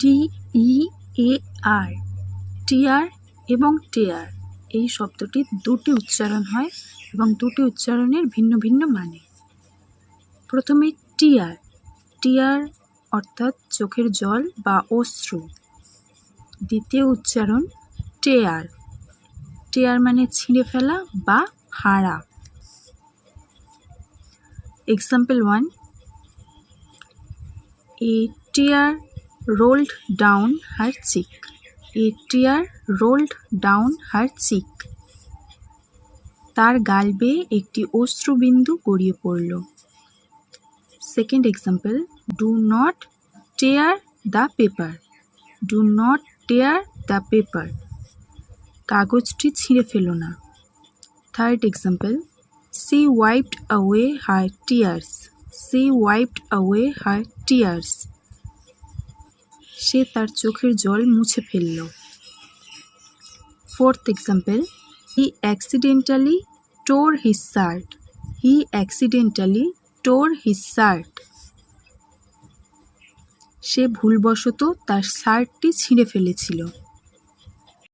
TEAR, টিয়ার এবং টেয়ার এই শব্দটির দুটি উচ্চারণ হয় এবং দুটি উচ্চারণের ভিন্ন ভিন্ন মানে। প্রথমে টিয়ার, টিয়ার অর্থাৎ চোখের জল বা অশ্রু। দ্বিতীয় উচ্চারণ টেয়ার, টেয়ার মানে ছিঁড়ে ফেলা বা হারা। Example 1, A tear rolled down her cheek. A tear rolled down her cheek. তার গাল বেয়ে একটি অশ্রুবিন্দু গড়িয়ে পড়ল। Second example, do not tear the paper. Do not tear the paper, কাগজটি ছিঁড়ে ফেলো না। Third example, she wiped away her tears. She wiped away her tears. সে তার চোখের জল মুছে ফেলল। Fourth example, he accidentally tore his shirt. He accidentally tore his shirt. সে ভুলবশত তার শার্টটি ছিঁড়ে ফেলেছিল।